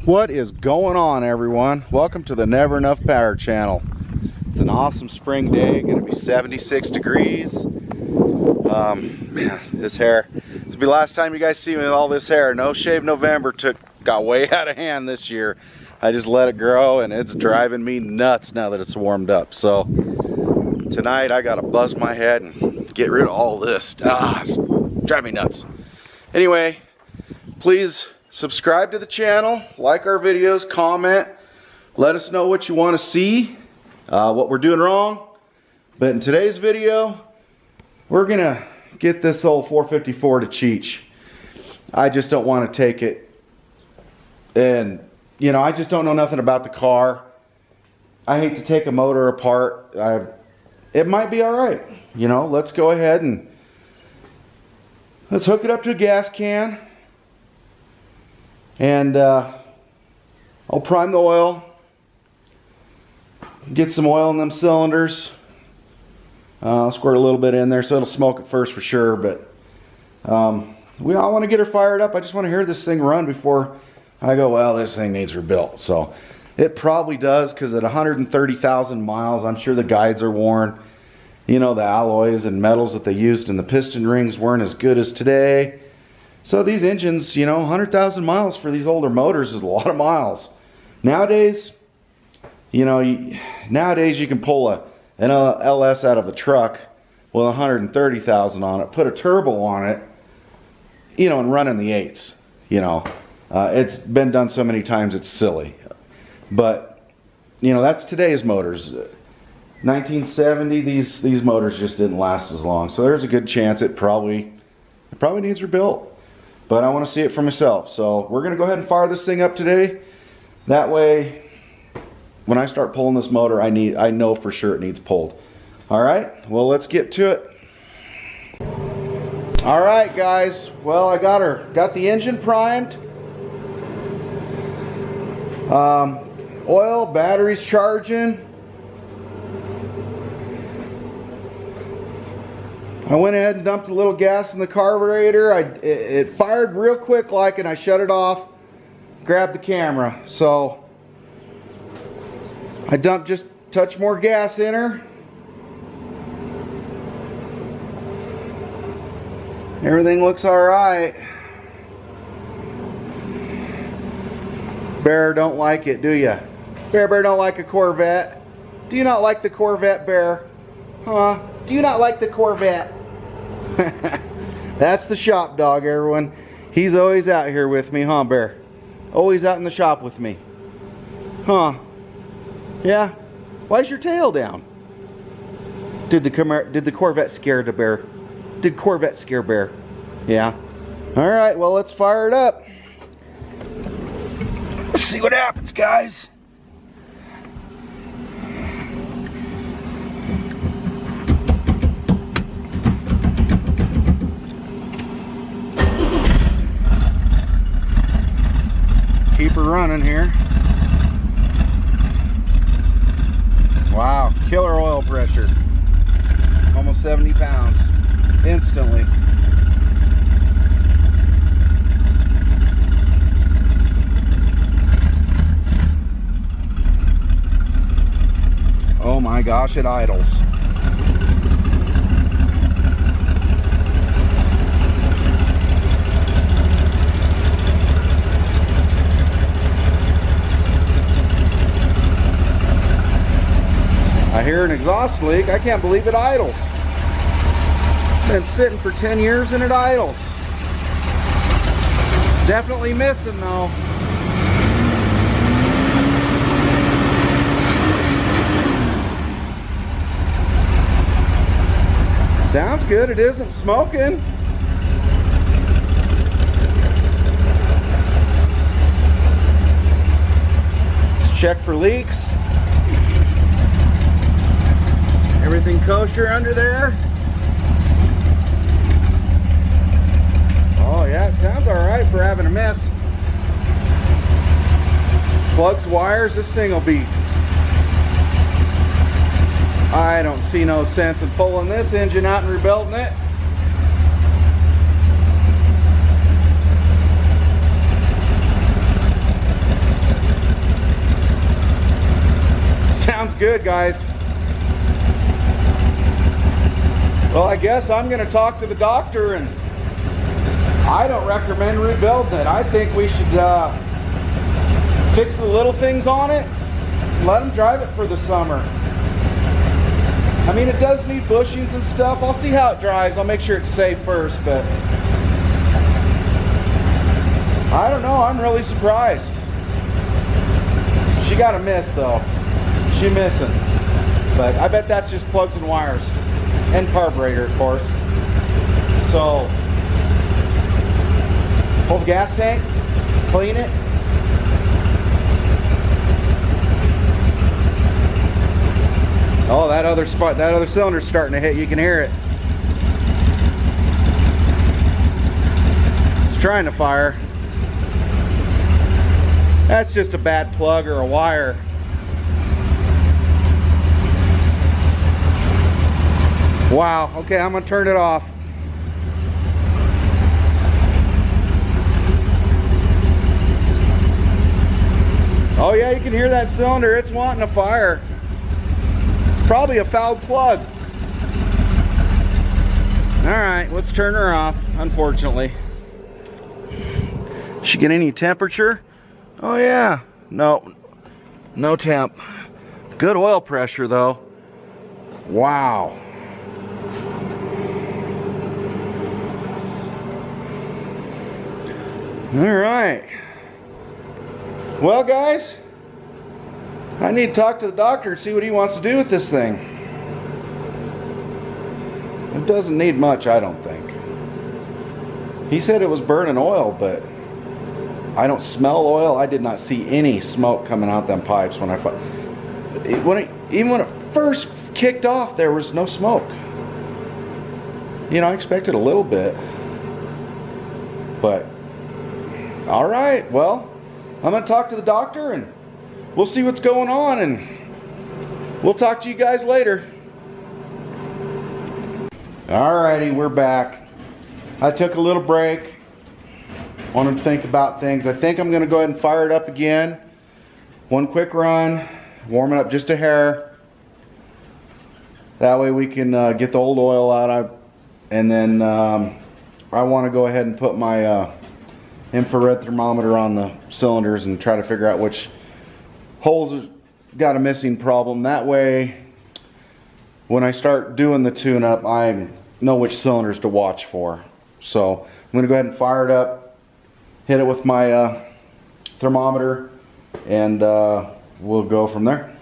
What is going on, everyone? Welcome to the Never Enough Power channel. It's an awesome spring day, going to be 76 degrees. Man, this hair, this will be the last time you guys see me with all this hair. No Shave November got way out of hand this year. I just let it grow and it's driving me nuts now that it's warmed up. So tonight I got to buzz my head and get rid of all this. It's driving me nuts. Anyway, please subscribe to the channel, like our videos, comment, let us know what you want to see, what we're doing wrong. But in today's video, we're gonna get this old 454 to Cheech. I just don't want to take it, and you know, I just don't know nothing about the car. I hate to take a motor apart. It might be all right. You know, let's go ahead and let's hook it up to a gas can. And I'll prime the oil, get some oil in them cylinders. I'll squirt a little bit in there so it'll smoke it first for sure, but we all want to get her fired up. I just want to hear this thing run before I go, well, this thing needs rebuilt. So it probably does, because at 130,000 miles, I'm sure the guides are worn. You know, the alloys and metals that they used in the piston rings weren't as good as today. So these engines, you know, 100,000 miles for these older motors is a lot of miles. Nowadays, you know, nowadays you can pull an LS out of a truck with 130,000 on it, put a turbo on it, you know, and run in the 8s. You know, it's been done so many times it's silly. But, you know, that's today's motors. 1970, these motors just didn't last as long. So there's a good chance it probably needs rebuilt. But I want to see it for myself. So we're going to go ahead and fire this thing up today. That way, when I start pulling this motor, I know for sure it needs pulled. Alright, well, let's get to it. Alright, guys. Well, I got the engine primed. Oil, batteries charging. I went ahead and dumped a little gas in the carburetor. It fired real quick like, and I shut it off, grabbed the camera. So I dumped just a touch more gas in her. Everything looks all right. Bear don't like it, do ya? Bear don't like a Corvette. Do you not like the Corvette, Bear? Huh? Do you not like the Corvette? That's the shop dog, everyone. He's always out here with me, huh, Bear? Always out in the shop with me. Huh? Yeah? Why's your tail down? Did the Corvette scare the Bear? Did Corvette scare Bear? Yeah? Alright, well, let's fire it up. Let's see what happens, guys. Keep her running here. Wow, killer oil pressure. Almost 70 pounds instantly. Oh my gosh, it idles. I hear an exhaust leak. I can't believe it idles. Been sitting for 10 years and it idles. Definitely missing though. Sounds good. It isn't smoking. Let's check for leaks. Everything kosher under there. Oh yeah, it sounds alright for having a mess. Plugs, wires, this thing will be... I don't see no sense in pulling this engine out and rebuilding it. sounds good, guys. Well, I guess I'm going to talk to the doctor, and I don't recommend rebuilding it. I think we should fix the little things on it, let them drive it for the summer. I mean, it does need bushings and stuff. I'll see how it drives. I'll make sure it's safe first, but I don't know. I'm really surprised. She got a miss, though. She missing. But I bet that's just plugs and wires. And carburetor, of course. So, pull the gas tank, clean it. Oh, that other cylinder's starting to hit. You can hear it. It's trying to fire. That's just a bad plug or a wire. Wow. Okay, I'm gonna turn it off. Oh yeah, you can hear that cylinder. It's wanting to fire. Probably a foul plug. Alright, let's turn her off, unfortunately. Did she get any temperature? Oh yeah. No temp. Good oil pressure though. Wow. Alright. Well guys, I need to talk to the doctor and see what he wants to do with this thing. It doesn't need much, I don't think. He said it was burning oil, but I don't smell oil. I did not see any smoke coming out them pipes when even when it first kicked off, there was no smoke. You know, I expected a little bit, but all right, well, I'm going to talk to the doctor and we'll see what's going on, and we'll talk to you guys later. Alrighty, we're back. I took a little break. Wanted to think about things. I think I'm going to go ahead and fire it up again. One quick run, warm it up just a hair. That way we can get the old oil out. And then I want to go ahead and put my infrared thermometer on the cylinders and try to figure out which holes have got a missing problem. That way, when I start doing the tune-up, I know which cylinders to watch for. So I'm going to go ahead and fire it up, hit it with my thermometer, and we'll go from there.